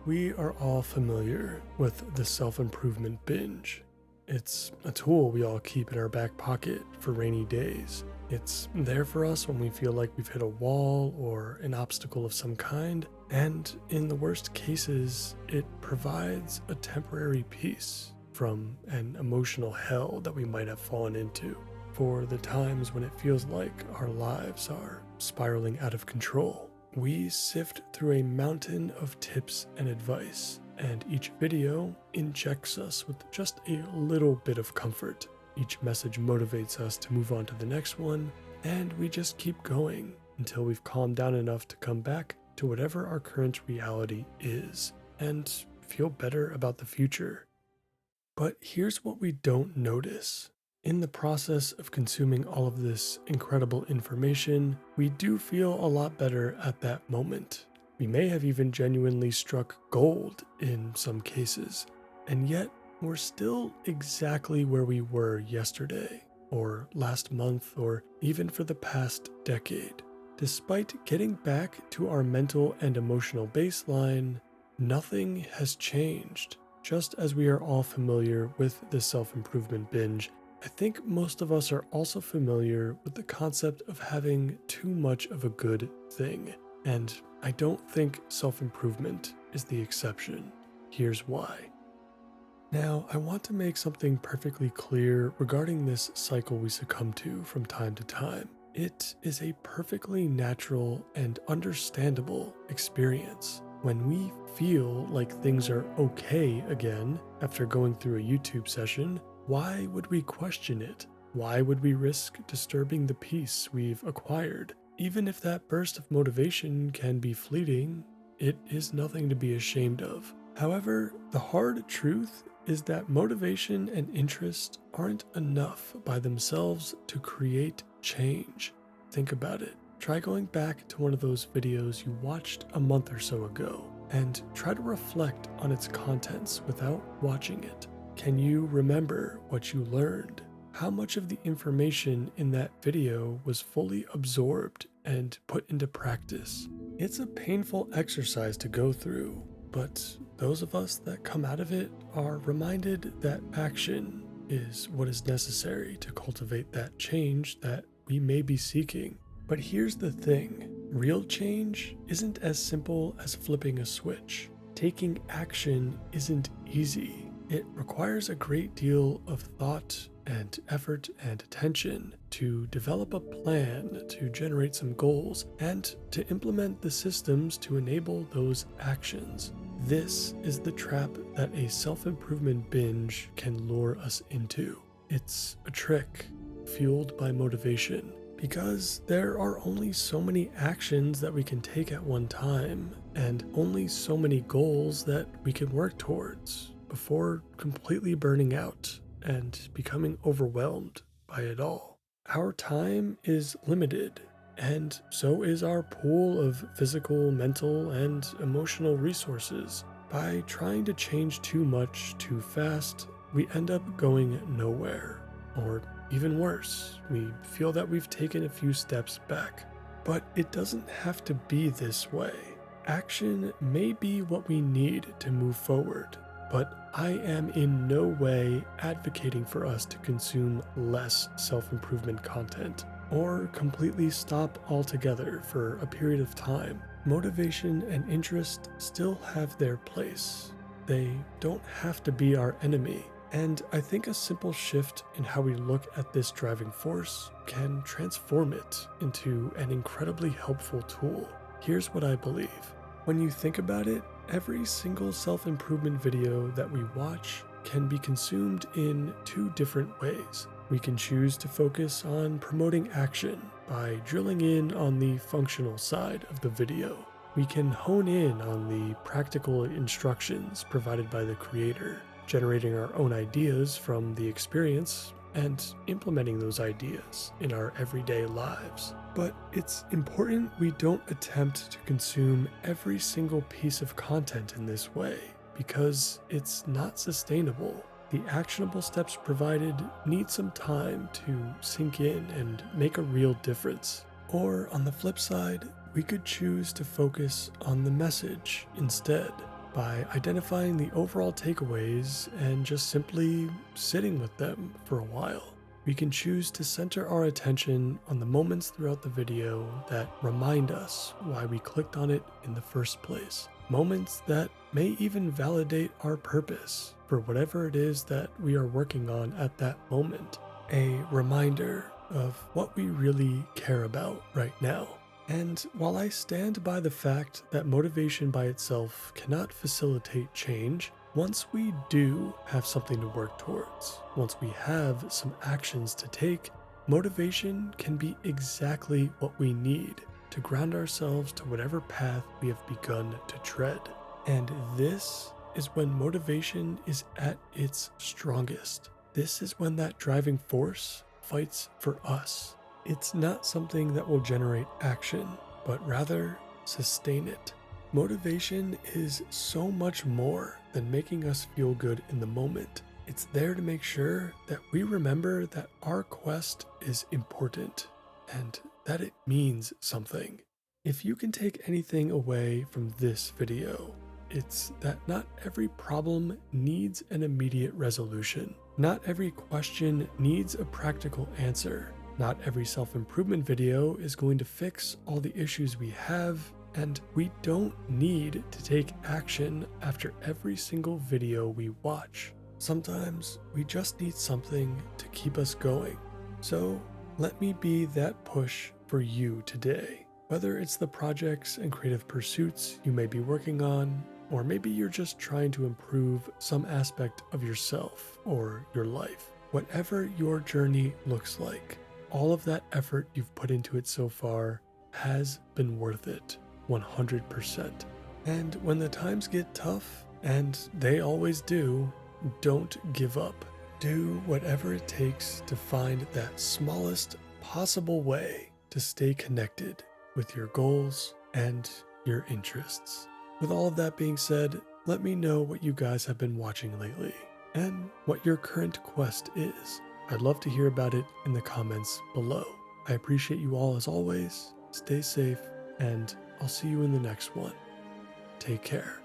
We are all familiar with the self-improvement binge. It's a tool we all keep in our back pocket for rainy days. It's there for us when we feel like we've hit a wall or an obstacle of some kind, and in the worst cases, it provides a temporary peace from an emotional hell that we might have fallen into. For the times when it feels like our lives are spiraling out of control, we sift through a mountain of tips and advice, and each video injects us with just a little bit of comfort. Each message motivates us to move on to the next one, and we just keep going until we've calmed down enough to come back to whatever our current reality is and feel better about the future. But here's what we don't notice. In the process of consuming all of this incredible information, we do feel a lot better at that moment. We may have even genuinely struck gold in some cases, and yet we're still exactly where we were yesterday, or last month, or even for the past decade. Despite getting back to our mental and emotional baseline, nothing has changed. Just as we are all familiar with the self-improvement binge, I think most of us are also familiar with the concept of having too much of a good thing, and I don't think self-improvement is the exception. Here's why. Now, I want to make something perfectly clear regarding this cycle we succumb to from time to time. It is a perfectly natural and understandable experience. When we feel like things are okay again after going through a YouTube session, why would we question it? Why would we risk disturbing the peace we've acquired? Even if that burst of motivation can be fleeting, it is nothing to be ashamed of. However, the hard truth is that motivation and interest aren't enough by themselves to create change. Think about it. Try going back to one of those videos you watched a month or so ago and try to reflect on its contents without watching it. Can you remember what you learned? How much of the information in that video was fully absorbed and put into practice? It's a painful exercise to go through, but those of us that come out of it are reminded that action is what is necessary to cultivate that change that we may be seeking. But here's the thing, real change isn't as simple as flipping a switch. Taking action isn't easy. It requires a great deal of thought and effort and attention to develop a plan, to generate some goals, and to implement the systems to enable those actions. This is the trap that a self-improvement binge can lure us into. It's a trick fueled by motivation, because there are only so many actions that we can take at one time, and only so many goals that we can work towards before completely burning out and becoming overwhelmed by it all. Our time is limited, and so is our pool of physical, mental, and emotional resources. By trying to change too much too fast, we end up going nowhere. Or even worse, we feel that we've taken a few steps back. But it doesn't have to be this way. Action may be what we need to move forward, but I am in no way advocating for us to consume less self-improvement content or completely stop altogether for a period of time. Motivation and interest still have their place. They don't have to be our enemy. And I think a simple shift in how we look at this driving force can transform it into an incredibly helpful tool. Here's what I believe. When you think about it, every single self-improvement video that we watch can be consumed in two different ways. We can choose to focus on promoting action by drilling in on the functional side of the video. We can hone in on the practical instructions provided by the creator, generating our own ideas from the experience and implementing those ideas in our everyday lives. But it's important we don't attempt to consume every single piece of content in this way, because it's not sustainable. The actionable steps provided need some time to sink in and make a real difference. Or on the flip side, we could choose to focus on the message instead. by identifying the overall takeaways and just simply sitting with them for a while. We can choose to center our attention on the moments throughout the video that remind us why we clicked on it in the first place. Moments that may even validate our purpose for whatever it is that we are working on at that moment. A reminder of what we really care about right now. And while I stand by the fact that motivation by itself cannot facilitate change, once we do have something to work towards, once we have some actions to take, motivation can be exactly what we need to ground ourselves to whatever path we have begun to tread. And this is when motivation is at its strongest. This is when that driving force fights for us. It's not something that will generate action, but rather sustain it. Motivation is so much more than making us feel good in the moment. It's there to make sure that we remember that our quest is important and that it means something. If you can take anything away from this video, it's that not every problem needs an immediate resolution. Not every question needs a practical answer. Not every self-improvement video is going to fix all the issues we have, and we don't need to take action after every single video we watch. Sometimes we just need something to keep us going. So let me be that push for you today. Whether it's the projects and creative pursuits you may be working on, or maybe you're just trying to improve some aspect of yourself or your life. Whatever your journey looks like, all of that effort you've put into it so far has been worth it, 100%. And when the times get tough, and they always do, don't give up. Do whatever it takes to find that smallest possible way to stay connected with your goals and your interests. With all of that being said, let me know what you guys have been watching lately and what your current quest is. I'd love to hear about it in the comments below. I appreciate you all as always. Stay safe, and I'll see you in the next one. Take care.